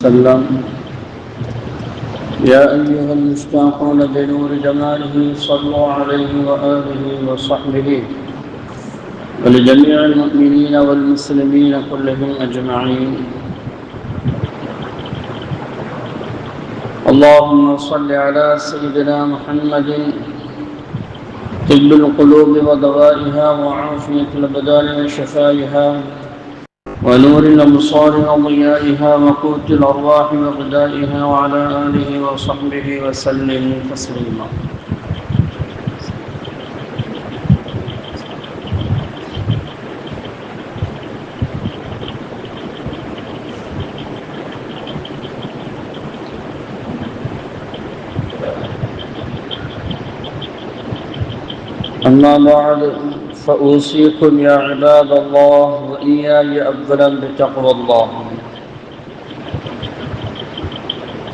وسلم. يا أيها المشتاقون بنور جماله صلوا عليه وآله وصحبه ولجميع المؤمنين والمسلمين كلهم أجمعين. اللهم صل على سيدنا محمد طب القلوب ودوائها وعافية الأبدان وشفائها ونور الأبصار وضيائها وقوت الأرواح وغذائها وعلى آله وصحبه وسلم تسليما. أما بعد فأوصيكم يا عباد الله وإياي أولا بتقوى الله.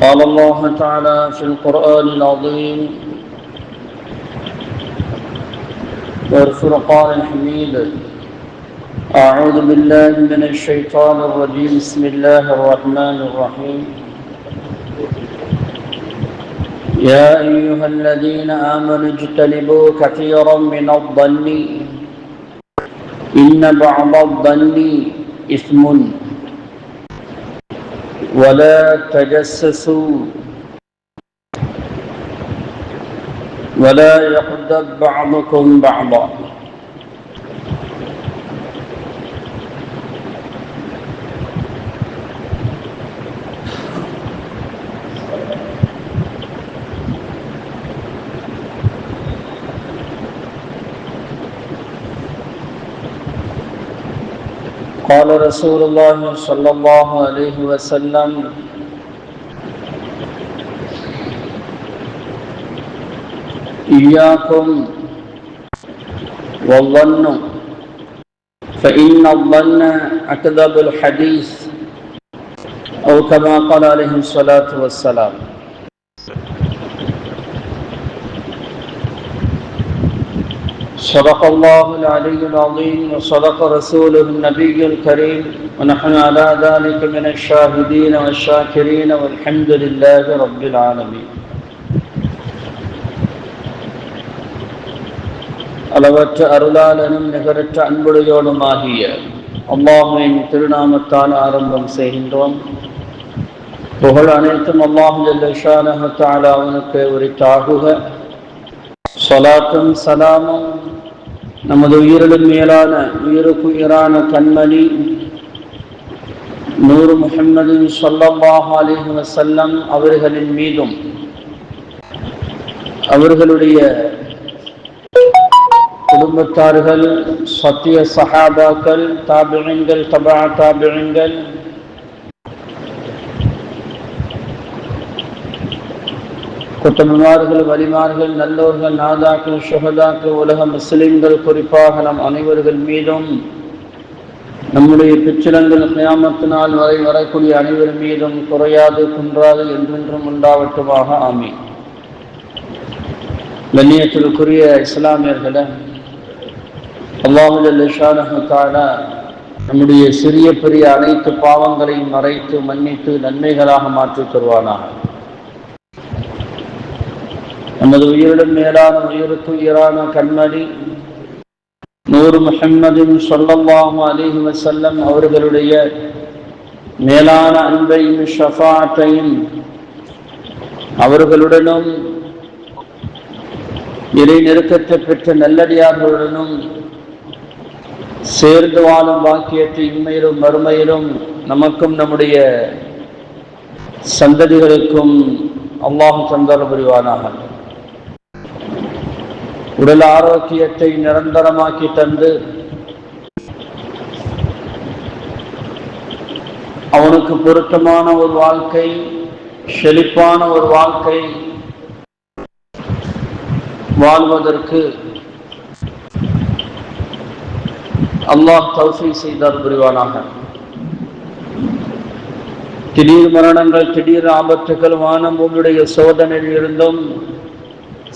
قال الله تعالى في القرآن العظيم والفرقان الحميد: أعوذ بالله من الشيطان الرجيم. بسم الله الرحمن الرحيم. يا أيها الذين آمنوا اجتنبوا كثيرا من الظن إن بعض الظن إثم ولا تجسسوا ولا يغتب بعضكم بعضا. قال رسول الله صلى الله عليه وسلم: إياكم والظن فإن الظن أكذب الحديث، أو كما قال عليه الصلاة والسلام. صدق الله العلي العظيم وصدق رسوله النبي الكريم، ونحن على ذلك من الشاهدين والشاكرين والحمد لله رب العالمين. அளவற்ற அருளாளனும் நிகரற்ற அன்புடையோனுமாகிய அல்லாஹ்வின் திருநாமத்தால் ஆரம்பம் செய்கின்றோம். புகழ் அனைத்தும் அல்லாஹ் ஜல்ல ஷானஹு தஆலா அவனுக்கு உரித்தாகுக. ஸலாத்தும் சலாமும் நமது உயிரிலும் மேலான உயிருக்குயிரான கண்மணி நூறு முஹம்மது ஸல்லல்லாஹு அலைஹி வஸல்லம் அவர்களின் மீதும் அவர்களுடைய குடும்பத்தார்கள், சத்திய சஹாபாக்கள், தாபிஈன்கள், தபா தாபிஈன்கள், குத்தமார்கள், வலிமார்கள், நல்லோர்கள், நாதாக்கள், ஷுஹதாக்கள், உலக முஸ்லிம்கள், குறிப்பாக நம் அனைவர்கள் மீதும் நம்முடைய பிச்சிலங்கள் கியாமத் நாள் வரை வரக்கூடிய அனைவர் மீதும் குறையாது குன்றாது என்றென்றும் உண்டாவட்டுமாக. ஆமீன். கண்ணியத்திற்குரிய இஸ்லாமியர்களே, அல்லாஹ் ஜல்ல ஷானஹு தஆலா நம்முடைய சிறிய பெரிய அனைத்து பாவங்களையும் மறைத்து மன்னித்து நன்மைகளாக மாற்றித் தருவானாக. நமது உயிரிடம் மேலான உயிருக்குயிரான கண்மணி நூறு முஹம்மது ஸல்லல்லாஹு அலைஹி வஸல்லம் அவர்களுடைய மேலான அன்பையும் ஷஃபாஅத்தையும் அவர்களுடனும் இறை நெருக்கத்தை பெற்ற நல்லடியார்களுடனும் சேர்ந்து வாழும் வாக்கியத்தை இம்மையிலும் மறுமையிலும் நமக்கும் நம்முடைய சந்ததிகளுக்கும் அல்லாஹ் தந்தர் புரிவானாக. உடல் ஆரோக்கியத்தை நிரந்தரமாக்கி தந்து அவனுக்கு பொருத்தமான ஒரு வாழ்க்கை, செழிப்பான ஒரு வாழ்க்கை வாழ்வதற்கு அல்லாஹ் தௌஃபீக் செய்தார் புரிவானாக. திடீர் மரணங்கள், திடீர் ஆபத்துகள், வானம் பூமியுடைய சோதனையில் இருந்தும்,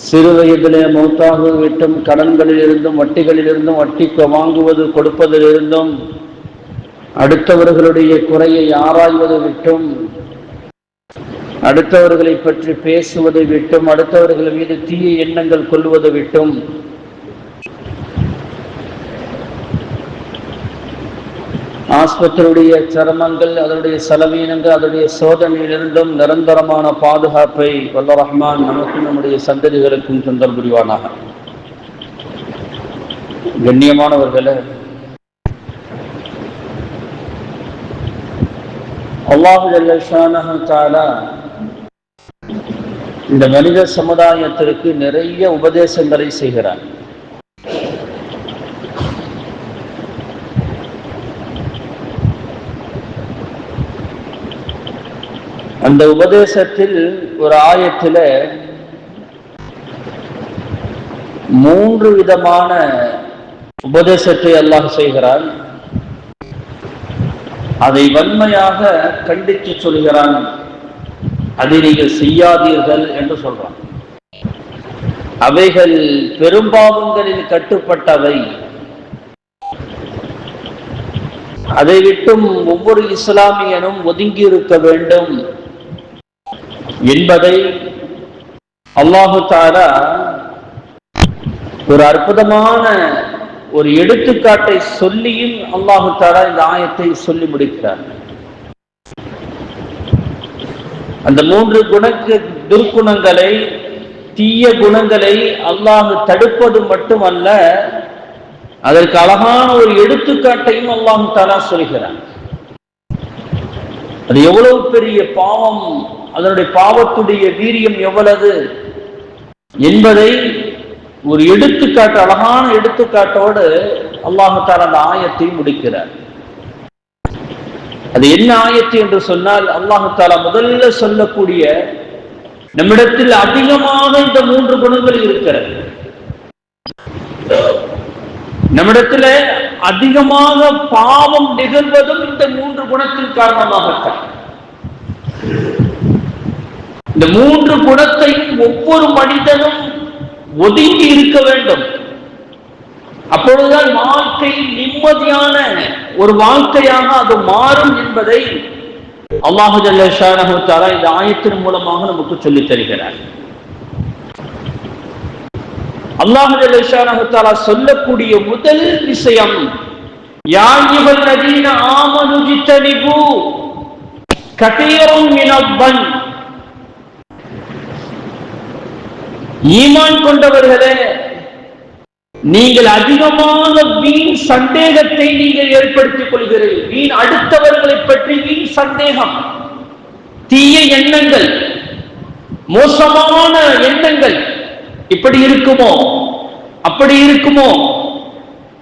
சிறு வயதிலே மௌத்தாக விட்டும், கடன்களில் இருந்தும், வட்டிகளில் இருந்தும், வட்டிக்கு வாங்குவது கொடுப்பதில் இருந்தும், அடுத்தவர்களுடைய குறையை ஆராய்வது விட்டும் அடுத்தவர்களை பற்றி பேசுவதை விட்டும், அடுத்தவர்கள் மீது தீய எண்ணங்கள் கொள்வதை விட்டும் ஆஸ்பத்திரியுடைய சிரமங்கள், அதனுடைய செலவீனங்கள், அதனுடைய சோதனையிலிருந்தும் நிரந்தரமான பாதுகாப்பை வல்ல ரஹ்மான் நமக்கும் நம்முடைய சந்ததிகளுக்கும் தந்தல் புரிவானாக. கண்ணியமானவர்களே, அல்லாஹு ஜல்ல ஷானஹு தஆலா இந்த மனித சமுதாயத்திற்கு நிறைய உபதேசங்களை செய்கிறார். அந்த உபதேசத்தில் ஒரு ஆயத்தில் 3 விதமான உபதேசத்தை அல்லாஹ் செய்கிறான். அதை வன்மையாக கண்டித்து சொல்கிறான். அதை நீங்கள் செய்யாதீர்கள் என்று சொல்றான். அவைகள் பெரும்பாவங்களில் கட்டுப்பட்டவை. அதை விட்டும் ஒவ்வொரு இஸ்லாமியனும் ஒதுங்கி இருக்க வேண்டும் என்பதை அல்லாஹு தஆலா ஒரு அற்புதமான ஒரு எடுத்துக்காட்டை சொல்லியும் அல்லாஹு தஆலா இந்த ஆயத்தை சொல்லி முடிக்கிறார். அந்த 3 துர்க்குணங்களை, தீய குணங்களை அல்லாஹ் தடுப்பது மட்டுமல்ல, அதற்கு அழகான ஒரு எடுத்துக்காட்டையும் அல்லாஹ் தஆலா சொல்கிறார். அது எவ்வளவு பெரிய பாவம், அதனுடைய பாவத்துடைய வீரியம் எவ்வளவு என்பதை ஒரு எடுத்துக்காட்டு, அழகான எடுத்துக்காட்டோடு அல்லாஹ் தஆலா அந்த ஆயத்தை முடிக்கிறார். அது என்ன ஆயத்து என்று சொன்னால், அல்லாஹ் தஆலா முதல்ல சொல்லக்கூடிய, நம்மிடத்தில் அதிகமாக இந்த 3 குணங்கள் இருக்கிறது. நம்மிடத்தில் அதிகமாக பாவம் நிகழ்வதும் இந்த 3 குணத்தின் காரணமாகத்தான். இந்த 3 குணத்தையும் ஒவ்வொரு மனிதனும் ஒதுங்கி இருக்க வேண்டும். அப்பொழுதுதான் வாழ்க்கை நிம்மதியான ஒரு வாழ்க்கையாக அது மாறும் என்பதை அல்லாஹு ஜல்ல ஷானஹு தஆலா இந்த ஆயத்தின் மூலமாக நமக்கு சொல்லித் தருகிறார். அல்லாஹு ஜல்ல ஷானஹு தஆலா சொல்லக்கூடிய முதல் விஷயம், யா அய்யுஹல்லதீன ஆமனு ஜித்தனிபு கதீரன் மினல்-ظن. ஈமான் கொண்டவர்களே, நீங்கள் அதிகமாக வீண் சந்தேகத்தை நீங்கள் ஏற்படுத்திக் கொள்கிறீர்கள். வீண் அடுத்தவர்களை பற்றி வீண் சந்தேகம், தீய எண்ணங்கள், மோசமான எண்ணங்கள். இப்படி இருக்குமோ, அப்படி இருக்குமோ,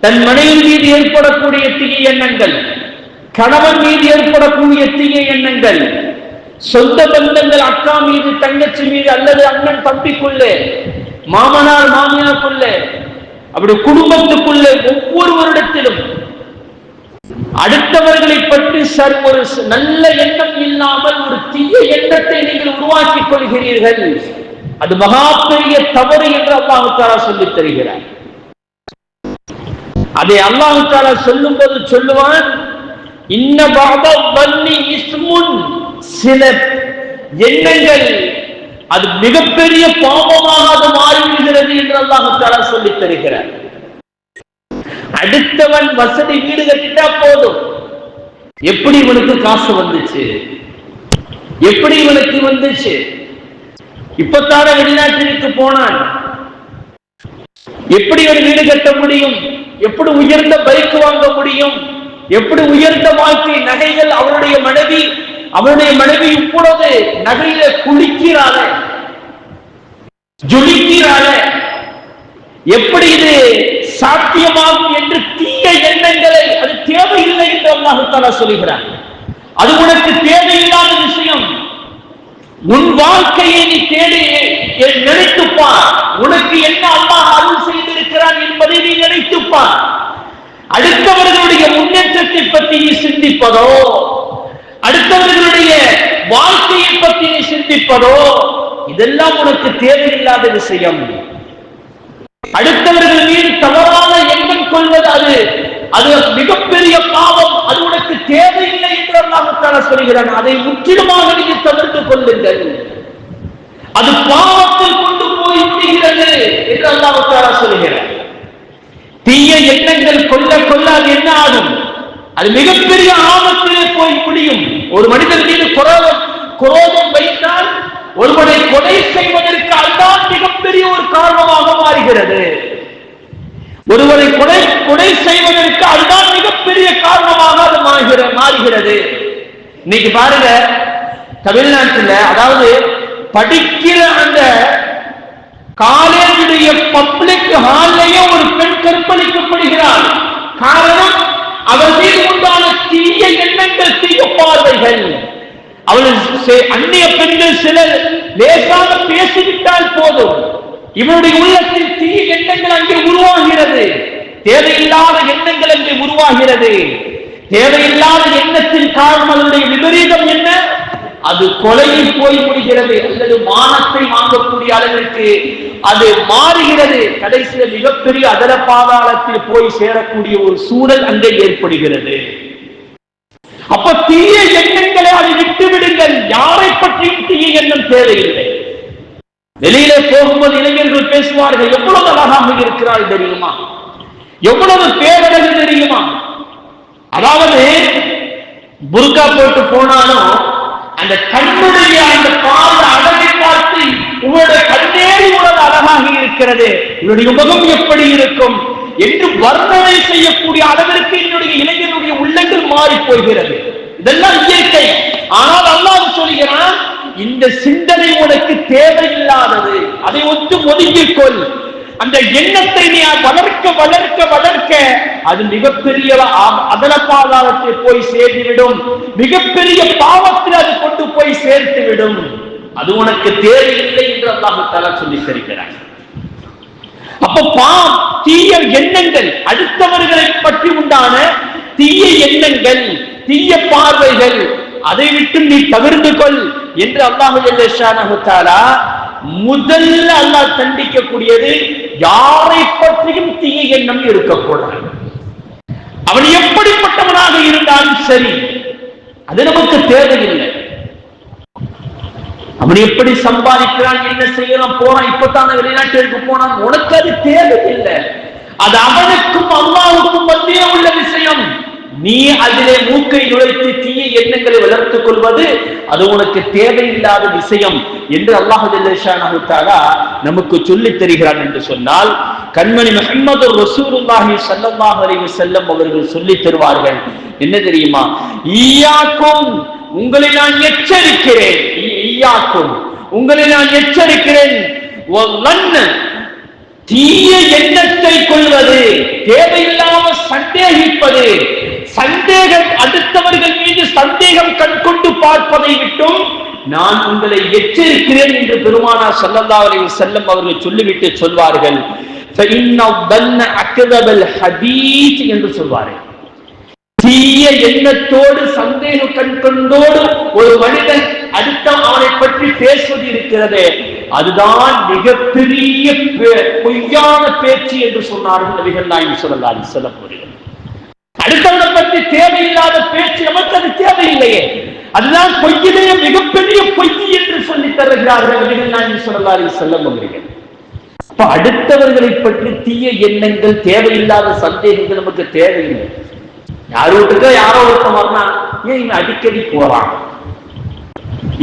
தன் மனைவி மீது ஏற்படக்கூடிய தீய எண்ணங்கள், கணவன் மீது ஏற்படக்கூடிய தீய எண்ணங்கள், சொந்த பந்தங்கள், அக்கா மீது, தங்கச்சி மீது, அல்லது அண்ணன் தம்பிக்குள்ளே, மாமனார் மாமியாருக்குள்ளே, அப்படி குடும்பத்துக்குள்ளே ஒவ்வொருவரிடத்திலும் அடுத்தவர்களை பற்றி ஒரு நல்ல எண்ணம் இல்லாமல் ஒரு தீய எண்ணத்தை நீங்கள் உருவாக்கிக் கொள்கிறீர்கள். அது மகா பெரிய தவறு என்று அல்லாஹ் தஆலா சொல்லித் தருகிறார். அதை அல்லாஹ் தஆலா சொல்லும் போது சொல்லுவான், இன்ன பஅத-ظنி இஸ்முன். சில எண்ணங்கள் அது மிகப்பெரிய பாவமாக அது மாறிவிடுகிறது என்று அல்லாஹ் தஆலா சொல்லித் தருகிறார். அடுத்தவன் வசதி வீடு கட்டிட்டா போதும், எப்படி இவனுக்கு காசு வந்துச்சு, எப்படி இவனுக்கு வந்துச்சு, இப்பத்தான வெளிநாட்டிற்கு போனான், எப்படி ஒரு வீடு கட்ட முடியும், எப்படி உயர்ந்த பைக் வாங்க முடியும், எப்படி உயர்ந்த வாழ்க்கை, நகைகள், அவருடைய மனைவி இப்பொழுது நகையில குளிக்கிறாள, ஜொலிக்கிறாள, எப்படி இது சாத்தியமாகும் என்று தீய எண்ணங்களை, அது தேவையில்லை என்று அல்லாஹ் தஆலா சொல்கிறார். அது உனக்கு தேவையில்லாத விஷயம். உன் வாழ்க்கையை நீ தேடி நினைத்துப்பார். உனக்கு என்ன அல்லாஹ் அருள் செய்திருக்கிறான் என்பதை நீ நினைத்துப்பார். அடுத்தவர்களுடைய முன்னேற்றத்தை பற்றி நீ சிந்திப்பதோ, அடுத்தவர்களுடைய வாழ்க்கையை பற்றி நீ சிந்திப்பதோ, இதெல்லாம் உனக்கு தேவையில்லாத விஷயம். அடுத்தவர்கள் மீது தவறான எண்ணம் கொள்வது அது மிகப்பெரிய பாவம். அது உனக்கு தேவையில்லை என்று என்று அல்லாஹ் தஆலா சொல்கிறான். அதை முற்றிலுமாக நீங்கள் தவிர்த்து கொள்ளுங்கள், அது பாவத்தில் கொண்டு போய் முடிகிறது என்று அல்லாஹ் தஆலா சொல்கிறார். தீய எண்ணங்கள் கொள்ள கொள்ள அது என்ன ஆகும்? அது மிகப்பெரிய ஆபத்திலே போய் முடியும். ஒரு மனிதன் மீது குரோதம் வைத்தால் ஒருவனை கொலை செய்வதற்கு அதுதான் மிகப்பெரிய ஒரு காரணமாக மாறுகிறது. ஒருவரை கொலை செய்வதற்கு அதுதான் மிகப்பெரிய காரணமாக அது மாறுகிறது. இன்னைக்கு பாருங்க, தமிழ்நாட்டில் அதாவது படிக்கிற அந்த காலேஜுடைய பப்ளிக் ஹால்லேயே ஒரு பெண் கற்பழிக்கப்படுகிறார். காரணம், அவர் மீது உண்டான தீய எண்ணங்கள், தீய பார்வைகள். அவள் அந்நிய பெண்கள் சிலர் லேசாக பேசிவிட்டால் போதும், இவனுடைய உள்ளத்தில் தீய எண்ணங்கள் அங்கே உருவாகிறது. தேவையில்லாத எண்ணங்கள் அங்கே உருவாகிறது. தேவையில்லாத எண்ணத்தின் காரணம் அதனுடைய விபரீதம் என்ன? அது கொலையில் போய் முடிகிறது, அல்லது மானத்தை வாங்கக்கூடிய அளவிற்கு அது மாறுகிறது. கடைசியில் மிகப்பெரிய அதர பாதாளத்தில் போய் சேரக்கூடிய ஒரு சூழல் அங்கே ஏற்படுகிறது. அப்ப தீய எண்ணங்களை அதை விட்டு விடுங்கள். யாரை பற்றியும் தீய எண்ணம் தேவையில்லை. வெளியிலே போகும்போது இளைஞர்கள் பேசுவார்கள், எவ்வளவு அழகாக இருக்கிறாள் தெரியுமா, எவ்வளவு பேரழகு தெரியுமா. அதாவது புர்கா போட்டு போனாலும் அந்த கண்ணுடைய அந்த பாத அழகை பார்த்து உங்களுடைய கண்ணேறி உலக அழகாக இருக்கிறது, உங்களுடைய முகம் எப்படி இருக்கும் என்று வர்ணனை செய்யக்கூடிய அளவிற்கு என்னுடைய இளைஞனுடைய உள்ளங்கள் மாறி போகிறது. இதெல்லாம் இயற்கை. ஆனால் அல்லாஹ் சொல்கிறான், இந்த சிந்தனை உனக்கு தேவையில்லாதது, அதை ஒத்து ஒதுங்கிக் கொள். அந்த எண்ணத்தை நீ வளர்க்க வளர்க்க வளர்க்க அது மிகப்பெரிய அதலப்பாதாரத்தை போய் சேர்ந்துவிடும், மிகப்பெரிய பாவத்தில் அது கொண்டு போய் சேர்த்து விடும். அது உனக்கு தேவையில்லை என்று அல்லாஹ் தஆலா சொல்லி தருகிறார். அப்ப தீய எண்ணங்கள், அடுத்தவர்களை பற்றி உண்டான தீய எண்ணங்கள், தீய பார்வைகள், அதை விட்டு நீ தவிர்த்து கொள் என்று அல்லாஹ் ஜல்ல ஷானஹு தஆலா முதல்ல அல்லாஹ் தண்டிக்கக்கூடியது, யாரை பற்றியும் தீய எண்ணம் இருக்கக்கூடாது. அவன் எப்படிப்பட்டவனாக இருந்தாலும் சரி, அது நமக்கு தேவையில்லை. அவன் எப்படி சம்பாதிக்கிறான், என்ன செய்யறான், போறான், இப்பத்தான வெளிநாட்டிற்கு போனான், உனக்கு அது தேவையில்லை. அது அவனுக்கும் அல்லாஹ்வுக்கும் மத்தியே உள்ள விஷயம். நீ அதிலே மூக்கை நுழைத்து தீய எண்ணங்களை வளர்த்துக் கொள்வது அது உனக்கு தேவையில்லாத விஷயம் என்று அல்லாஹ் ஜல்ல ஷானஹு தஆலா நமக்கு சொல்லித் தருகிறான் என்று சொன்னால், கண்மணி முஹம்மது ரசூலுல்லாஹி ஸல்லல்லாஹு அலைஹி வஸல்லம் அவர்கள் சொல்லித் தருவார்கள். என்ன தெரியுமா? ஈயாக்கும், உங்களை நான் எச்சரிக்கிறேன், ஈயாக்கும், உங்களை நான் எச்சரிக்கிறேன், வல்லன்ன, தீய எண்ணத்தை கொள்வது, தேவையில்லாமல் சந்தேகிப்பது, சந்தேகம், அடுத்தவர்கள் மீது சந்தேகம் கண்கொண்டு பார்ப்பதை விட்டும் நான் உங்களை எச்சரிக்கிறேன் என்று பெருமானார் ஸல்லல்லாஹு அலைஹி வஸல்லம் அவர்கள் சொல்லிவிட்டு சொல்வார்கள், என்று சொல்வார்கள். தீய எண்ணத்தோடு சந்தேக கண்கொண்டோடு ஒரு மனிதன் அடுத்த அவனை பற்றி பேசுவது இருக்கிறது, அதுதான் மிகப்பெரிய பொய்யான பேச்சு என்று சொன்னார்கள் நபிகள் நாயகம் ஸல்லல்லாஹு அலைஹி வஸல்லம் அவர்கள். அடுத்தவனை பற்றி தேவையில்லாத பேச்சு நமக்கு அது தேவையில்லையே, அதுதான் பொய்யிலேயே மிகப்பெரிய பொய் என்று சொல்லி தருகிறார்கள் நபிகள் நாயகம் ஸல்லல்லாஹு அலைஹி வஸல்லம் அவர்கள். அப்ப அடுத்தவர்களை பற்றி தீய எண்ணங்கள், தேவையில்லாத சந்தேகங்கள் நமக்கு தேவையில்லை. யார் வீட்டுக்கோ யாரோ ஒருத்தம் வரலாம், ஏன் இவன் அடிக்கடி போறான்,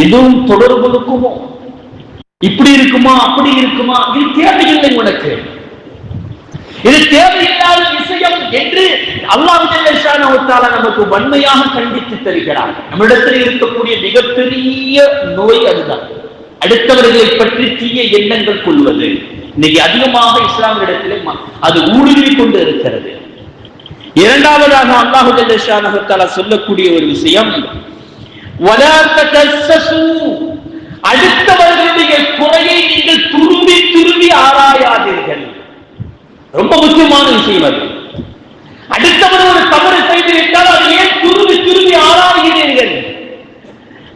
எதுவும் தொடர்பு இருக்குமோ, இப்படி இருக்குமா அப்படி இருக்குமா, இது தேவையில்லை உனக்கு, இது தேவையில்லாத விஷயம் என்று அல்லாஹ் ஜல்ல ஷானஹு தஆலா நமக்கு வன்மையாக கண்டித்து தருகிறார். நம்மிடத்தில் இருக்கக்கூடிய மிகப்பெரிய நோய் அதுதான், அடுத்தவர்களை பற்றி தீய எண்ணங்கள் கொள்வது. இன்னைக்கு அதிகமாக இஸ்லாமியத்திலே அது ஊடுருவி கொண்டு இருக்கிறது. இரண்டாவதாக அல்லாஹ் ஜல்ல ஷானஹு தஆலா சொல்லக்கூடிய ஒரு விஷயம், வலா தஜஸ்ஸஸு, அடுத்தவர்களுடைய குறையை நீங்கள் துருவி துருவி ஆராயாதீர்கள். ரொம்ப முக்கியமான விஷயம் அது. அடுத்தவர் ஒரு தவறு செய்து விட்டால் அதை ஏன் துருவி துருவி ஆராய்கிறீர்கள்?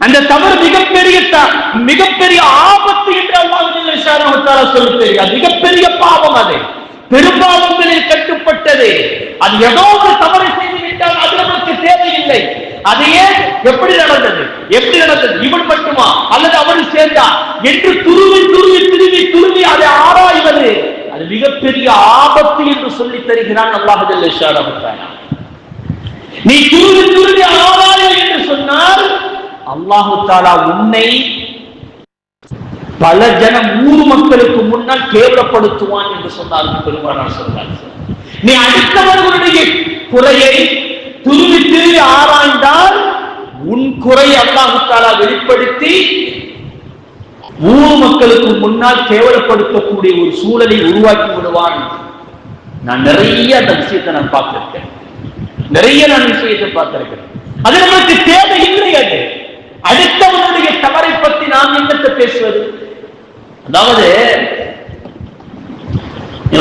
அந்த தவறு மிகப்பெரிய ஆபத்து என்று அல்லாஹ் ஜல்ல ஷானஹு தஆலா சொல்லுகிறார். அது மிகப்பெரிய பாவம், அது பெரும்பாவங்களில் கட்டுப்பட்டது. அது ஏதோ ஒரு தவறு செய்து விட்டால் அது நமக்கு தேவையில்லை. அதையே எப்படி நடந்தது, இவன் மட்டுமா அல்லது அவன் சேர்ந்தா என்று துருவி துருவி துருவி துருவி அதை ஆராய்வது அது மிகப்பெரிய ஆபத்து என்று சொல்லி தருகிறான் அல்லாஹ் ஜல்ல ஷானஹு வ தஆலா. நீ துருவி துருவி ஆராய் என்று சொன்னால் அல்லாஹ் தஆலா உன்னை பல ஊர் மக்களுக்கு முன்னால் கேவலப்படுத்துவான் என்று சொன்னார்கள் பெருமானார் ஸல்லல்லாஹு. நீ அடுத்தவர்களுடைய குறையை துருவி துருவி ஆராய்ந்தால் உன் குறை அல்லாஹ் தஆலா வெளிப்படுத்தி ஊர் மக்களுக்கு முன்னால் கேவலப்படுத்தக்கூடிய ஒரு சூழலை உருவாக்கி விடுவான். நான் நிறைய அந்த விஷயத்தை நான் பார்த்திருக்கேன், அது நமக்கு தேவை இல்லை. அது அடுத்தவனுடைய தவறை பற்றி நாம் என்னத்தை பேசுவது? அதாவது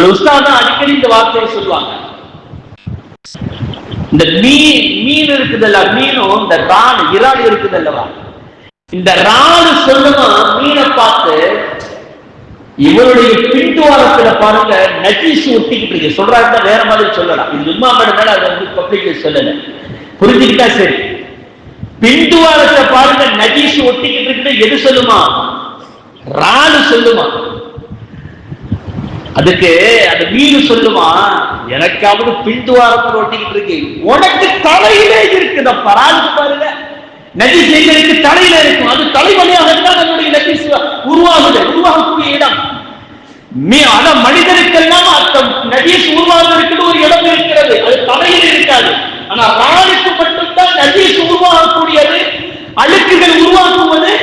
உஸ்தாத் அடிக்கடி இந்த வார்த்தையை சொல்லுவாங்க, இந்த மீன் இருக்குதல்ல, மீனும் இந்த இறால் இருக்குதல்லவா, இந்த ராணு சொல்லுமா மீனை பார்த்து இவருடைய பின்துவாரத்துல பாருங்க நஜீஸ் ஒட்டிக்கிட்டு இருக்கு. சொல்றாங்க வேற மாதிரி சொல்லலாம், இது உம்மா மேல அதை வந்து பப்ளிக்ல சொல்லல, புரிஞ்சுக்கிட்டா சரி. பின்துவாரத்தை பாருங்க நஜீஸ் ஒட்டிக்கிட்டு இருக்கு, எது சொல்லுமா? ராணு சொல்லுமா. அதுக்கு அந்த மீன் சொல்லுமா, எனக்காவது பின்துவாரத்தில் ஒட்டிக்கிட்டு இருக்கு, உனக்கு தலையிலே இருக்குது பராஜு பாருங்க. நஜீஸ் எங்களுக்கு தலையில இருக்கும், அது தலைவலியாகத்தான் நம்முடைய நஜீஸ் உருவாகக்கூடிய இடம். மனிதனுக்கெல்லாம் நஜீஸ் உருவாவதற்கு ஒரு இடம் இருக்கிறது, அது தலையில் இருக்காது. ஆனா ராணுக்கு மட்டும்தான் நஜீஸ் உருவாகக்கூடியது, அழுக்குகள் உருவாக்குவது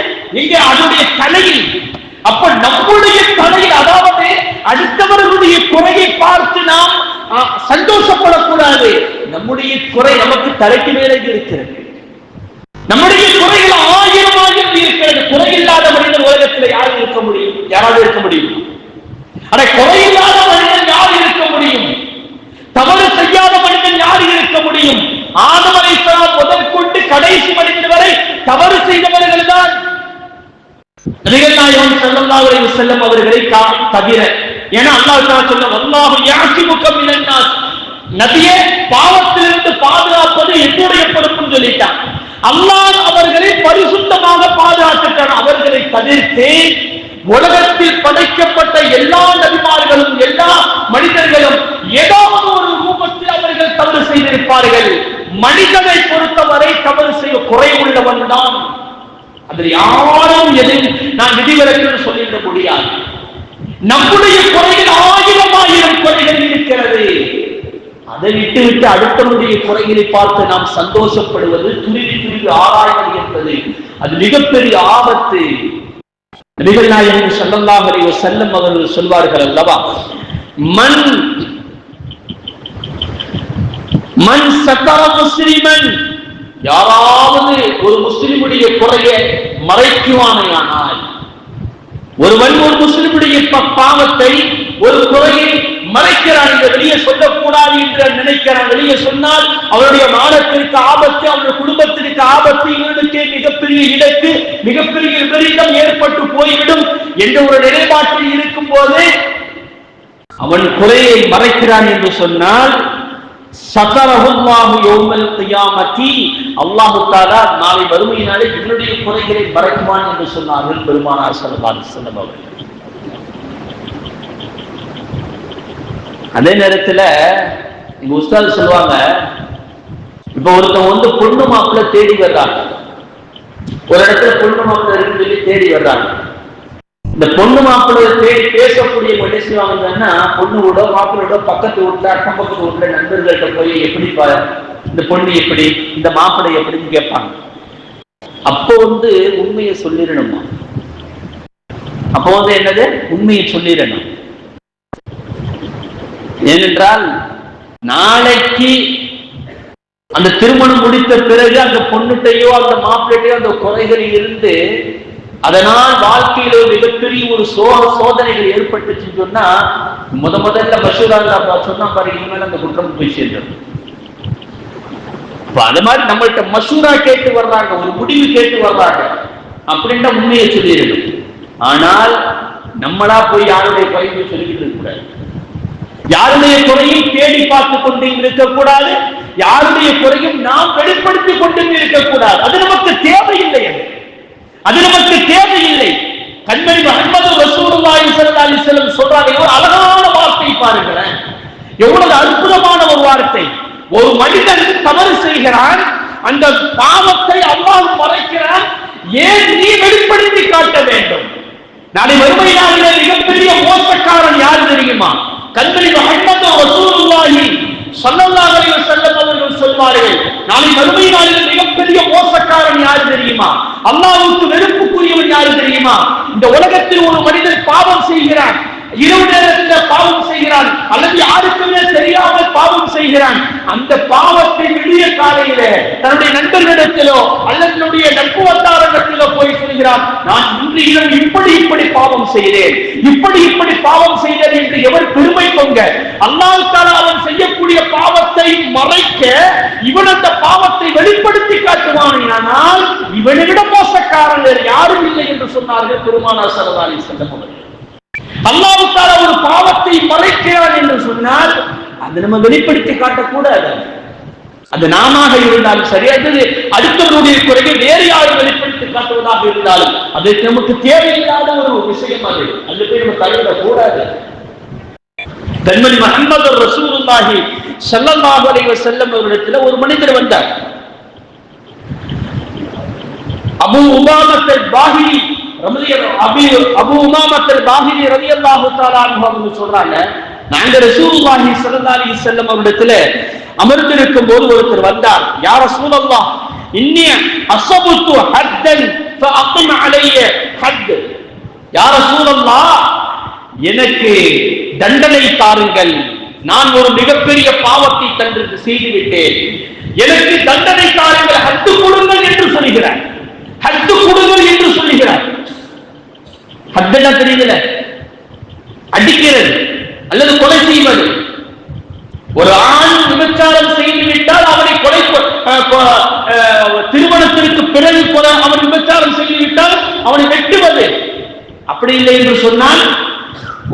இங்கே அதனுடைய தலையில். அப்ப நம்முடைய தலையில், அதாவது அடுத்தவர்களுடைய குறையை பார்த்து நாம் சந்தோஷப்படக்கூடாது. நம்முடைய குறை நமக்கு தலைக்கு மேலே இருக்கிறது. நம்முடைய குறைகள் ஆயிரம் இருக்கிறது. குறையில்லாத மனிதன் உலகத்தில் யாரும் இருக்க முடியும்? யாராவது இருக்க முடியும்? அட குறையில்லாத மனிதன் யார் இருக்க முடியும்? தவறு செய்யாத மனிதன் யார் இருக்க முடியும்? ஆதம் அலைஹிஸ்ஸலாம் முதற்கொண்டு கடைசி மனிதன் வரை தவறு செய்தவர்கள் தான். நபிகள் நாயகம் ஸல்லல்லாஹு அலைஹி வஸல்லம் அவர்களை தவிர. ஏன்னா அல்லாஹ் தஆலா சொல்ல, வல்லாஹு யஅஸிமுக மினன் நாஸ், நபியே பாவத்திலிருந்து பாதுகாப்பது என்னுடைய பொறுப்புன்னு சொல்லிட்டான். அல்லாஹ் அவர்களை பரிசுத்தமாக பாதுகாத்துட்டான். அவர்களை தவிர்த்து உலகத்தில் படைக்கப்பட்ட எல்லா நபிமார்களும் எல்லா மனிதர்களும் ஏதாவது ஒரு ரூபத்தில் அவர்கள் தவறு செய்திருப்பார்கள். மனிதனை பொறுத்தவரை தவறு செய்ய குறைவுள்ளவன் தான். அதில் யாரும் நான் விதிவிலக்கு சொல்லிவிட முடியாது. நம்முடைய குறையில் ஆயிரம் குறைகள் இருக்கிறது. அதை விட்டு அடுத்தவருடைய குறைகளை பார்த்து நாம் சந்தோஷப்படுவது, துருவி துருவி ஆராய்வது என்பது அது மிகப்பெரிய ஆபத்து. நபிகள் நாயகம் ஸல்லல்லாஹு அலைஹி வஸல்லம் அவர்கள் சொல்வார்கள் அல்லவா, மன் சத்தர முஸ்லிமன், யாராவது ஒரு முஸ்லிமுடைய குறையை மறைக்குவானேயானால், ஒருவன் ஒரு முஸ்லிமுடைய பாவத்தை ஒரு குறையை மறைக்கிறான், இந்த வெளியே சொல்லக்கூடாது என்று நினைக்கிறான், வெளியே சொன்னால் அவருடைய மானத்திற்கு ஆபத்து, அவருடைய குடும்பத்திற்கு ஆபத்து, இவனுக்கு மிகப்பெரிய இலக்கு, மிகப்பெரிய விபரீதம் ஏற்பட்டு போய்விடும் என்ற ஒரு நிலைப்பாட்டில் இருக்கும் போது அவன் குறையை மறைக்கிறான் என்று சொன்னால், சதரஹுல்லாஹு யௌமல் கியாமத்தி, அல்லாஹ் தஆலா நாளை மறுமையினாலே இவனுடைய குறைகளை மறைக்குவான் என்று சொன்னார்கள் பெருமானார் ஸல்லல்லாஹு அலைஹி வஸல்லம் அவர்கள். அதே நேரத்துல எங்க உஸ்தாத் சொல்லுவாங்க, இப்ப ஒருத்தவங்க பொண்ணு மாப்பிள்ளை தேடி வர்றாங்க, ஒரு இடத்துல பொண்ணு மாப்பிள்ளை இருக்குன்னு சொல்லி தேடி வர்றாங்க. இந்த பொண்ணு மாப்பிள்ளை தேடி பேசக்கூடிய என்ன செய்வாங்கன்னா, பொண்ணோட மாப்பிள்ளையோட பக்கத்து வீட்டுல அக்கம் பக்கத்து வீட்டுல நண்பர்கள்ட்ட போய் எப்படி இந்த பொண்ணு எப்படி, இந்த மாப்பிள்ளை எப்படின்னு கேட்பாங்க. அப்போ உண்மையை சொல்லிடணுமா? அப்போ என்னது, உண்மையை சொல்லிடணும். ஏனென்றால் நாளைக்கு அந்த திருமணம் முடித்த பிறகு அந்த பொண்ணுட்டையோ அந்த மாப்பிள்ளையோ அந்த குறைகளில் இருந்து அதனால் வாழ்க்கையில மிகப்பெரிய ஒரு சோதனைகள் ஏற்பட்டுச்சுன்னு சொன்னா, முதல்ல மஷூரா சொன்னா பாருங்க, இனிமேல் அந்த குற்றம் போய் சேர்ந்தது. அது மாதிரி நம்மள்கிட்ட மஷூரா கேட்டு வர்றாங்க, ஒரு முடிவு கேட்டு வர்றாங்க அப்படின்னா உண்மையை சொல்லிடணும். ஆனால் நம்மளா போய் யாருடைய குறையை சொல்லிக்கிட்டு இருக்க கூடாது, யாருடைய குறையை தேடி பார்த்து கொண்டு இருக்கக்கூடாது, யாருடைய குறையும் நாம் வெளிப்படுத்திக் கொண்டு இருக்கக்கூடாது. அது நமக்கு தேவையில்லை. அது நமக்கு தேவையில்லை. கண்மணி முஹம்மது ரசூலுல்லாஹி ஸல்லல்லாஹு அலைஹி வஸல்லம் சொல்றாங்க, ஒரு அழகான வார்த்தை பாருங்களேன், எவ்வளவு அற்புதமான ஒரு வார்த்தை. ஒரு மனிதன் தவறு செய்கிறான், அந்த பாவத்தை அல்லாஹ் மறைக்கிறான், ஏன் நீ வெளிப்படுத்தி காட்ட வேண்டும்? நாளை மறுமை நாளிலே மிகப்பெரிய மோசக்காரன் யார் தெரியுமா? கண்மணி முஹம்மது ரசூலுல்லாஹி ஸல்லல்லாஹு அலைஹி வஸல்லம் அவர்கள் சொல்வார்கள், நாளை மறுமை நாளில் மிகப்பெரிய மோசக்காரன் யார் தெரியுமா? அல்லாஹ்வுக்கு வெறுப்புக்குரியவன் யார் தெரியுமா? இந்த உலகத்தில் ஒரு மனிதன் பாவம் செய்கிறான், இரவு நேரத்தில் பாவம் செய்கிறான், அல்லது யாருக்குமே தெரியாமல் பாவம் செய்கிறான். அந்த பாவத்தை விடிய காலையிலே தன்னுடைய நண்பர்களிடத்திலோ அல்லது தன்னுடைய நட்பு வட்டாரத்திலோ போய் சொல்கிறான், நான் இன்று இரவு இப்படி பாவம் செய்தேன், இப்படி பாவம் செய்தேன் என்று எவர் பெருமை கொங்க, அல்லாஹ் தஆலா அவன் செய்யக்கூடிய பாவத்தை மறைக்க இவன் அந்த பாவத்தை வெளிப்படுத்தி காட்டுவானால் இவனை விட மோசக்காரன் யாரும் இல்லை என்று சொன்னார்கள் பெருமானார் ஸல்லல்லாஹு அலைஹி வஸல்லம் அவர்கள். அல்லாஹ் தஆலா ஒரு பாவத்தை மறைக்கிறான் என்று சொன்னால் அதை நம்ம வெளிப்படுத்தி காட்டக்கூடாது. அது நாமாக இருந்தாலும் சரி, அது அடுத்தவருடைய குறையை வேறு யாரும் வெளிப்படுத்தி காட்டுவதாக இருந்தாலும் அது நமக்கு தேவையில்லாத ஒரு விஷயம். அது போய் நம்ம தலையிடக்கூடாது. கண்மணி முஹம்மது ரசூலுல்லாஹி ஸல்லல்லாஹு அலைஹி வஸல்லம் அவர்களிடத்தில் ஒரு மனிதர் வந்தார். அபூ உமாமத்துல் பாஹிலி அபூ உமாமத்துல் பாஹிலி ரலியல்லாஹு தஆலா அன்ஹு அவங்க சொல்றாங்க, நாங்க ரசூலுல்லாஹி ஸல்லல்லாஹு அலைஹி வஸல்லம் அவர்களிடத்தில் அமர்ந்திருக்கும் போது ஒருத்தர் வந்தார். யா ரசூலல்லாஹ், இன்னி அஸபது ஹத்தன் ஃபஅகிம் அலைய ஹத். யா ரசூலல்லாஹ், எனக்கு தண்டனை தாருங்கள், நான் ஒரு மிகப்பெரிய பாவத்தை தண்டனை செய்து விட்டேன், எனக்கு தண்டனை தாருங்கள், ஹத்து கொடுங்கள் என்று சொல்கிறார். ஹத்து கொடுங்கள் என்று சொல்கிறார். ஹத்தனா தெரியல, அடிக்கிறது அல்லது கொலை செய்வது. ஒரு ஆண் விபச்சாரம் செய்து விட்டால் அவனை கொலை, திருமணத்திற்கு பிறகு அவன் விபச்சாரம் செய்து விட்டால் அவனை வெட்டுவது. அப்படி இல்லை என்று சொன்னால்,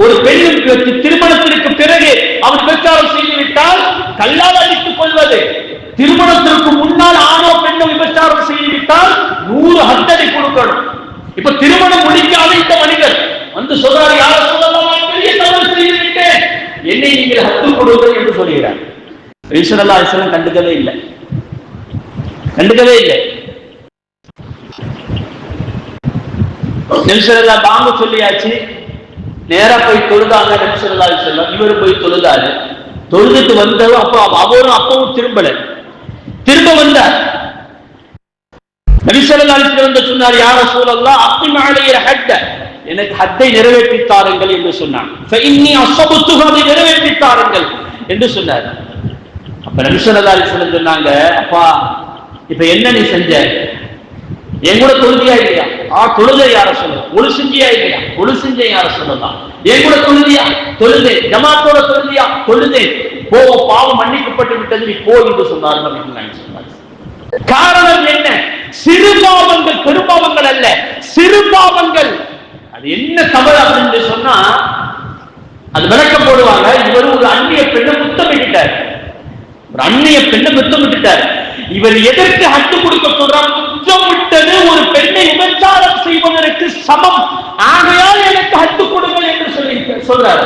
ஒரு பெண்ணுக்கு திருமணத்திற்கு பிறகு அவன் விபச்சாரம் செய்து விட்டால் கல்லால் அடித்துக் கொள்வது. திருமணத்திற்கு முன்னால் ஆணோ பெண்ணோ விபச்சாரம் செய்து விட்டால் 100 ஹத்தனை கொடுக்கணும். இப்ப திருமணம் முடிக்காத இந்த மனிதர் வந்து சொல்றாரு, யார சொல்லலாம், பெரிய தவறு செய்து விட்டேன், என்னை நீங்கள் ஹத்து கொடுங்கள் என்று சொல்கிறார். ஸல்லல்லாஹு அலைஹி வஸல்லம் கண்டுக்கவே இல்லை. நபி ஸல்லல்லாஹு பாங்க சொல்லியாச்சு, நேரா போய் தொழுதாங்க நபி ஸல்லல்லாஹு அலைஹி வஸல்லம். இவரு போய் தொழுதாரு. தொழுதுட்டு வந்தவர் அப்பவும் திரும்ப வந்தார். நபி ஸல்லல்லாஹு அலைஹி வஸல்லம் சொன்னார், யா ரசூலல்லாஹ், அக்மிம் அலைய ஹத்த, எனக்கு ஹத்தை நிறைவேற்றி தாருங்கள் என்று சொன்னார். ஃபஇன்னி அஸபதுஹு, அதை நிறைவேற்றி தாருங்கள் என்று சொன்னார். அப்ப நபி ஸல்லல்லாஹு அலைஹி வஸல்லம் சொன்னாங்க, அப்பா இப்ப என்ன நீ செஞ்ச? என் கூட தொழுதியா இல்லையா? தொழுதை யார சொல்ல. ஒழு செஞ்சியா இல்லையா? ஒழு செஞ்ச யார சொல்லலாம். என் கூட தொழுதியா? தொழுதே. ஜமாத்தோட தொழுதியா? தொழுதே. போ, பாவம் மன்னிக்கப்பட்டு விட்டது, நீ போ என்று சொன்னார். காரணம் என்ன? சிறு பாவங்கள், பெரும்பாவங்கள் அல்ல, சிறு பாவங்கள். அது என்ன தவறு அப்படின்னு சொன்னா அது விளக்க போடுவாங்க. இவர் ஒரு அந்நிய பெண்ணை முத்தமிட்டார். இவர் எதற்கு ஹத்து கொடுக்க சொல்றார்? முத்தமிட்டது ஒரு பெண்ணை விபச்சாரம் செய்வதற்கு சமம், ஆகையால் எனக்கு ஹத்து கொடுங்கள் என்று சொல்றார்.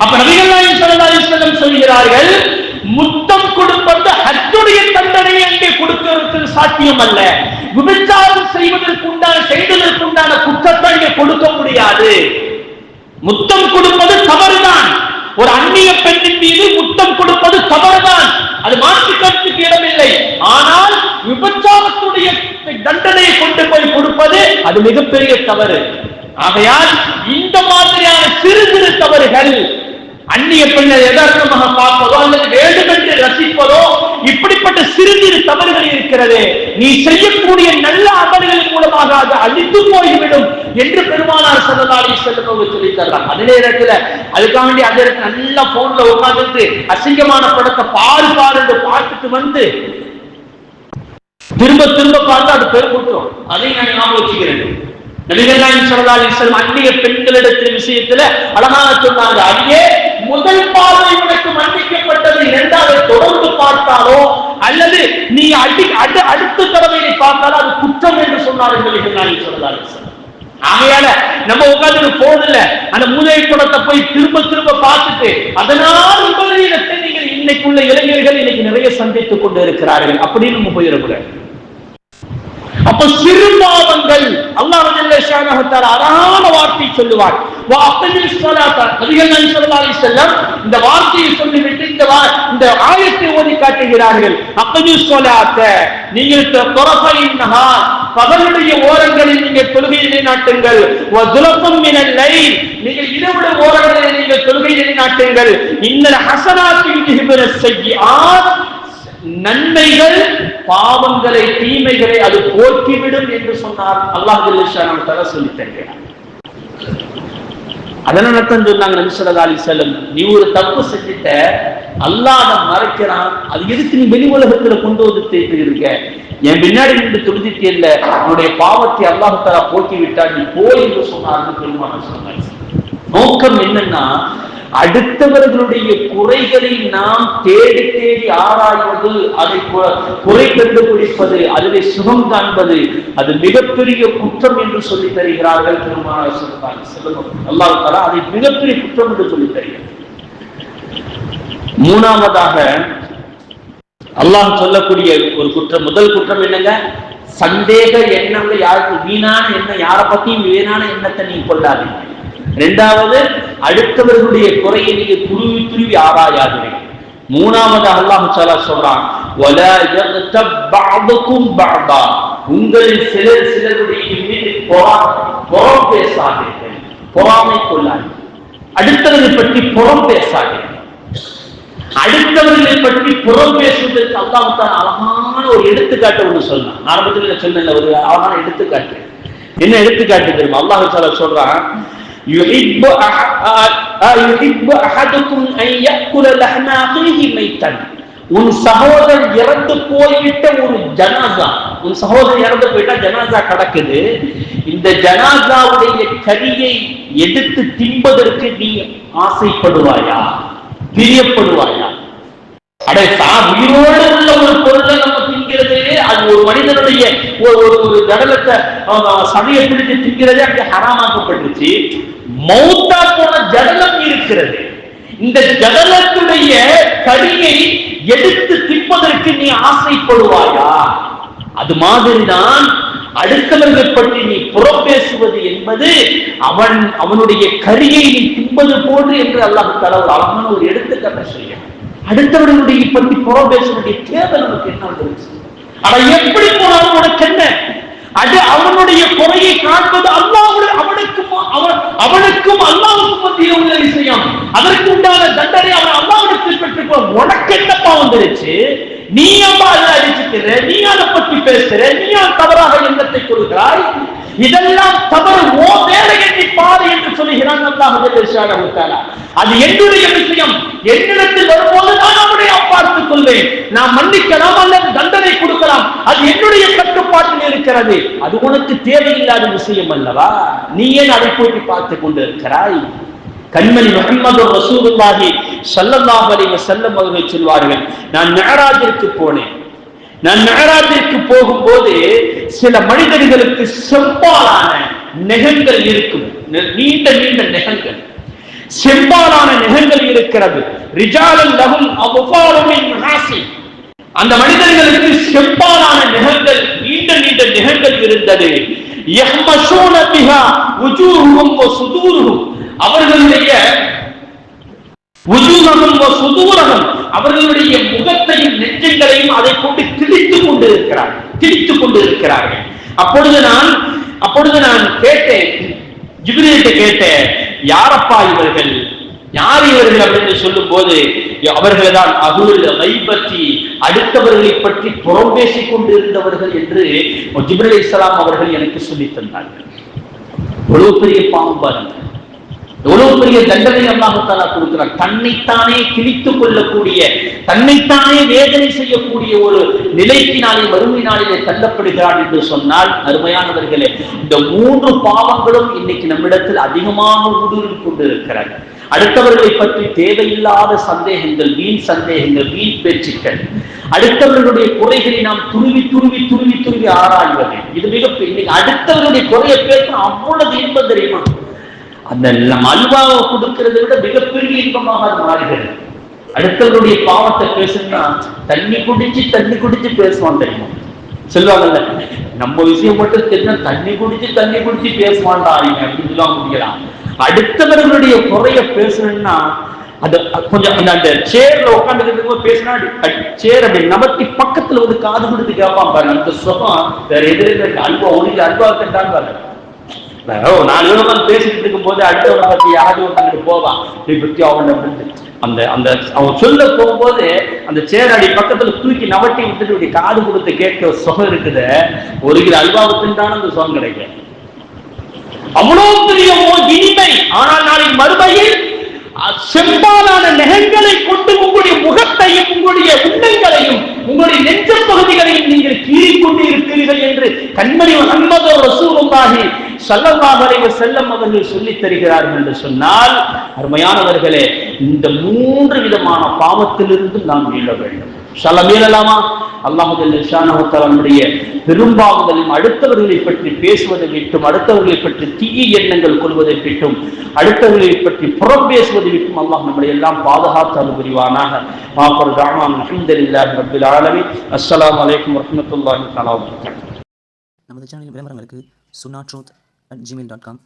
அப்ப நபிகள் நாயகம் ஸல்லல்லாஹு அலைஹி வஸல்லம் சொல்கிறார்கள், முத்தம் கொடுப்பது ஹத்துடைய தண்டனை என்று கொடுக்கிறது சாத்தியம் அல்ல. விபச்சாரம் செய்வதற்குண்டான குற்றத்தை கொடுக்க முடியாது. முத்தம் கொடுப்பது தவறுதான். ஒரு அந்நிய பெண்ணின் மீது முத்தம் கொடுப்பது தவறுதான், அது மாற்று கருத்துக்கு இடமில்லை. ஆனால் விபச்சாரத்துடைய தண்டனையை கொண்டு போய் கொடுப்பது அது மிகப்பெரிய தவறு. ஆகையால் இந்த மாதிரியான சிறு சிறு தவறுகள், அந்நிய பெண்ணை யதார்த்தமாக பார்ப்பதோ அல்லது வேண்டுமென்று ரசிப்பதோ, இப்படிப்பட்ட சிறு சிறு தவறுகள் இருக்கிறது. நீ செய்யக்கூடிய நல்ல அமல்களின் மூலமாக அது அழித்து போய்விடும் என்று பெருமானார் ஸல்லல்லாஹு அலைஹி வஸல்லம் அவர்கள் சொல்லித் தர்றாங்க. அதே நேரத்தில் அதுக்காண்டி அந்த இடத்துல நல்லா போன்ல உட்கார்ந்துட்டு அசிங்கமான படத்தை பாரு என்று பார்த்துட்டு வந்து திரும்ப பார்த்து அது பெருங்குற்றம். அதை நான் ஞாபகம் வச்சுக்கிறேன். நபிகள் நாயகம் ஸல்லல்லாஹு அலைஹி வஸல்லம் அந்நிய பெண்களிடத்தில் விஷயத்துல அழகாக சொன்னாங்க, அடியே முதல் பார்வை உனக்கு மன்னிக்கப்பட்டது, இரண்டாவது தொடர்ந்து பார்த்தாலோ அல்லது நீ அடுத்த தடவை நீ பார்த்தாலோ அது குற்றம் என்று சொன்னார்கள் சொல்லலாம். ஆகையால நம்ம உட்கார்ந்து போன்ல அந்த மூதை படத்தை போய் திரும்ப திரும்ப பார்த்துட்டு அதனால் உபரீதத்தை நீங்கள் இன்னைக்குள்ள இளைஞர்கள் இன்னைக்கு நிறைய சந்தித்துக் கொண்டு இருக்கிறார்கள் அப்படின்னு நம்ம போயிடக்கூடாது. அப்ப சிறு பாவங்கள் அல்லாஹ் ஜல்ல ஷானஹு தஆலா அழகான வார்த்தை சொல்லுவார். வா அக்மிஸ் ஸலாத்த நபிகள் நாயகம் ஸல்லல்லாஹு அலைஹி வஸல்லம் இந்த வார்த்தையை சொல்லிவிட்டு இந்த ஆயத்தை ஓதி காட்டுகிறார்கள். அக்மிஸ் ஸலாத்த, நீங்கள் தரஃபைன் நஹார், பகலுடைய ஓரங்களில் நீங்கள் தொழுகையை நிலைநாட்டுங்கள். வ துலஃபம் மினல் லைல், நீங்கள் இரவுடைய ஓரங்களில் நீங்கள் தொழுகையை நிலைநாட்டுங்கள். இன்னல் ஹஸனாத்தி யுத்ஹிபுன ஸய்யிஆத், நன்மைகள் பாவங்களை தீமைகளை அது போக்கிவிடும் என்று சொன்னார். அல்லாஹ் ஜல்ல ஷானஹு தஆலா சொல்லி தருகிறார். அதனால தான் சொன்னாங்க நபி ஸல்லல்லாஹு அலைஹி வஸல்லம், நீ ஒரு தப்பு செஞ்சிட்ட, அல்லாஹ் அதை மறைக்கிறான், அது எதுக்கு நீ வெளி உலகத்துல கொண்டு வந்து தேய்த்து இருக்க? என் பின்னாடி நின்று தொழுதிட்டே இல்ல, உன்னுடைய பாவத்தை அல்லாஹ் தஆலா போக்கி விட்டால் நீ போய் என்று சொன்னார்னு பெருமானார் சொன்னாங்க. நோக்கம் என்னன்னா, அடுத்தவர்களுடைய குறைகளை நாம் தேடி தேடி ஆராய்வது, அதை குறை கண்டுபிடிப்பது, அதிலே சுகம் காண்பது, அது மிகப்பெரிய குற்றம் என்று சொல்லி தருகிறார்கள் பெருமானார் ஸல்லல்லாஹு அலைஹி வஸல்லம். அல்லாஹ் தஆலா அதை மிகப்பெரிய குற்றம் என்று சொல்லி தருகிறார். மூணாவதாக அல்லாஹ் சொல்லக்கூடிய ஒரு குற்றம், முதல் குற்றம் என்னங்க? சந்தேக எண்ணங்கள், யாருக்கு வீணான எண்ணம், யாரை பத்தியும் வீணான எண்ணத்தை நீ கொள்ளாதீங்க. இரண்டாவது, அடுத்தவர்களுடைய குறையை நீங்க துருவி துருவி ஆராயாதீர்கள். மூணாவது அல்லாஹ் தஆலா சொல்றான், வலா யக்தப் பஅதுகும் பஅதா, உங்களில் சிலர் சிலருடைய மீது புறம் பேசாதீர்கள், பொறாமை கொள்ளாதீர்கள். அடுத்தவர்களை பற்றி புறம் பேசாதீர்கள். அடுத்தவர்களை பற்றி புறம் பேசுவதற்கு அல்லாஹ் தஆலா அழகான ஒரு எடுத்துக்காட்டு ஒன்று சொன்னான். ஆரம்பத்தில் சொன்ன ஒரு அழகான எடுத்துக்காட்டு. என்ன எடுத்துக்காட்டு தெரியுமா? அல்லாஹ் தஆலா சொல்றான், யுஹிப்பு அஹதுக்கும் அன் யஅகுல லஹ்ம அகீஹி மைத்தன், உன் சகோதரன் இறந்து போய்விட்ட ஒரு ஜனாசா, உன் சகோதரன் இறந்து போயிட்டா ஜனாசா கிடக்குது, இந்த ஜனாசாவுடைய கரியை எடுத்து தின்பதற்கு நீ ஆசைப்படுவாயா, பிரியப்படுவாயா? உயிரோடு உள்ள ஒரு பொருளை நம்ம திங்கிறது, அது ஒரு மனிதனுடைய ஒரு ஜடலத்தை சதையை பிடித்து திங்கிறதே அப்படி ஹராமாக்கப்பட்டுச்சு. மௌத்தா போன ஜடலம் இருக்கிறது, இந்த ஜடலத்துடைய கரியை எடுத்து தின்பதற்கு நீ ஆசைப்படுவாயா? அது மாதிரிதான் அடுத்தவர்கள் பற்றி நீ புறம் பேசுவது என்பது அவனுடைய கரியை நீ தின்பது போன்று என்று அல்லாஹ் தஆலா ஒரு அழகான ஒரு எடுத்துக்காட்டை சொல்கிறார். அடுத்தவர்களுடைய பற்றி புறம் பேசுவதற்கு தேவை நமக்கு என்ன வந்துருச்சு? ஆனா எப்படி போனாலும் உனக்கு என்ன? அது அவனுடைய குறையை காண்பது அவனுக்கும் அல்லாஹ்வுக்கும் மத்தியில் உள்ள விஷயம். அதற்கு உண்டான தண்டனை அவன் அல்லாஹ்விடத்தில் பெற்றுக்கோ. உனக்கு என்னப்பா வந்துருச்சு? நீ அம்மா அதை அடிச்சுக்கிற, நீ அதை பற்றி பேசுற, நீ தவறாக எண்ணத்தை கொடுக்கிறாய். இதெல்லாம் தவறு, ஓ வேலையை நீ பாரு என்று சொல்லுகிறான் அல்லாஹ் ஜல்ல தஆலா. அது என்னுடைய விஷயம், என்னிடத்தில் வரும்போது நான் அவனை பார்த்துக் கொள்வேன். நான் மன்னிக்கலாம் அல்லது தண்டனை கொடுக்கலாம், அது என்னுடைய கட்டுப்பாட்டில் இருக்கிறது. அது உனக்கு தேவையில்லாத விஷயம் அல்லவா? நீ ஏன் அதை போட்டி பார்த்துக் கொண்டு இருக்கிறாய்? கண்மணி முஹம்மது ரசூலுல்லாஹி ஸல்லல்லாஹு அலைஹி வஸல்லம் அவர்கள் சொல்வார்கள், நான் மிஅராஜிற்கு போனேன். நான் மிஅராஜிற்கு போகும்போது சில மனிதர்களுக்கு செம்பாலான நெகங்கள் இருக்கும், நீண்ட நீண்ட நெகங்கள், செம்பாலான நெகங்கள் இருக்கிறது. ரிஜாலன் லஹும் அஃபாரு மின் ஹாசி, அந்த மனிதர்களுக்கு செம்பாலான நெகங்கள், நீண்ட நீண்ட நெகங்கள் இருந்தது. யஹ்மஷூன பிஹா வுஜூஹுஹும் வ சுதூருஹும், அவர்களுடைய அவர்களுடைய முகத்தையும் நெஞ்சங்களையும் அதை கொண்டு கிழித்துக் கொண்டிருக்கிறார்கள். அப்பொழுது நான் கேட்டேன், ஜிப்ரீல்கிட்ட கேட்டேன், யாரப்பா இவர்கள், யார் இவர்கள் அப்படின்னு சொல்லும் போது, அவர்கள் தான் அஹ்லுல் கைபத்தி, அடுத்தவர்களை பற்றி புறம் பேசிக் கொண்டிருந்தவர்கள் என்று ஜிப்ரீல் அலைஹிஸ்ஸலாம் அவர்கள் எனக்கு சொல்லி தந்தார்கள். எவ்வளவு பெரிய பாவம் பாருங்க, எவ்வளவு பெரிய தண்டனை அல்லாஹ் தஆலா கொடுக்கிறார். தன்னைத்தானே கிழித்துக் கொள்ளக்கூடிய, தன்னைத்தானே வேதனை செய்யக்கூடிய ஒரு நிலைக்கு நாளை வறுமை நாளிலே தள்ளப்படுகிறான் என்று சொன்னால், அருமையானவர்களே, இந்த மூன்று பாவங்களும் இன்னைக்கு நம்மிடத்தில் அதிகமாக ஊடுருவி கொண்டிருக்கிறார். அடுத்தவர்களை பற்றி தேவையில்லாத சந்தேகங்கள், வீண் சந்தேகங்கள், வீண் பேச்சுக்கள், அடுத்தவர்களுடைய குறைகளை நாம் துருவி துருவி துருவி துருவி ஆராய்வது, இது மிகப்பெரிய. அடுத்தவர்களுடைய குறையை பேச அவ்வளவு இன்பம் தெரியுமா? அந்த அல்வாவை கொடுக்கிறதை விட மிகப்பெரிய இன்பமாக அது மாறுகிறது. அடுத்தவருடைய பாவத்தை பேசுனா தண்ணி குடிச்சு பேசுவான் தெரியுமா? சொல்லுவாங்கல்ல, நம்ம விஷயம் மட்டும் தெரியும், தண்ணி குடிச்சு பேசுவான்டா அப்படின்னு சொல்லுவாங்க முடியலாம். அடுத்தவர்களுடைய குறைய பேசணும்னா அது கொஞ்சம் அந்த சேர்ல உட்காந்துட்டு பேசினா சேர் அப்படி நபத்தி பக்கத்துல வந்து காது கொடுத்து கேட்பான் பாருங்க. அந்த சுகம் வேற எதிர்க்க அல்வா ஒழுங்கு அல்வா கட்டான்னு பாருங்க. 4 பேர் பேசிட்டு இருக்கும் போது அடுத்தவனை பத்தி யாரும் ஒருத்தங்கிட்டு போவான், இப்படி பத்தி அவன் அந்த அந்த அவன் சொல்ல போகும்போது அந்த சேர் அடி பக்கத்துல தூக்கி நவட்டி விட்டுட்டு இப்படி காது கொடுத்து கேட்க சுகம் இருக்குது. 1 கிலோ அல்வாவுக்குன்னு தானே அந்த சுகம் கிடைக்கும். அவ்வளவு பெரிய இனிமை. ஆனால் நாளைக்கு மறுமையில் செம்பாலான நெகங்களை கொண்டு உங்களுடைய முகத்தையும் உங்களுடைய உள்ளங்களையும் உங்களுடைய நெஞ்ச பகுதிகளையும் நீங்கள் கீறிக்கொண்டு இருப்பீர்கள் என்று கண்மணி முஹம்மது ரசூலுல்லாஹி ஸல்லல்லாஹு அலைஹி வஸல்லம் அவர்கள் சொல்லித் தருகிறார்கள் என்று சொன்னால், அருமையானவர்களே, இந்த 3 விதமான பாவத்திலிருந்து நாம் மீள வேண்டும். மீளலாமா? அல்லாஹ் ஜல்ல ஷானஹு தஆலாவுடைய பெரும்பாவங்களையும் அடுத்தவர்களை பற்றி பேசுவதை விட்டும், அடுத்தவர்களை பற்றி தீய எண்ணங்கள் கொள்வதை விட்டும், அடுத்தவர்களை பற்றி புறம் பேசுவதை விட்டும் அல்லாஹ் நம்மளை எல்லாம் பாதுகாத்து அருள் புரிவானாக. ஆஃபிரு தஅவானா அல்ஹம்துலில்லாஹி ரப்பில் ஆலமீன். அஸ்ஸலாமு அலைக்கும் வரஹ்மத்துல்லாஹி தஆலா வபரகாத்துஹு. நமது சேனலின் விளம்பரங்களுக்கு sunnaatruth@gmail.com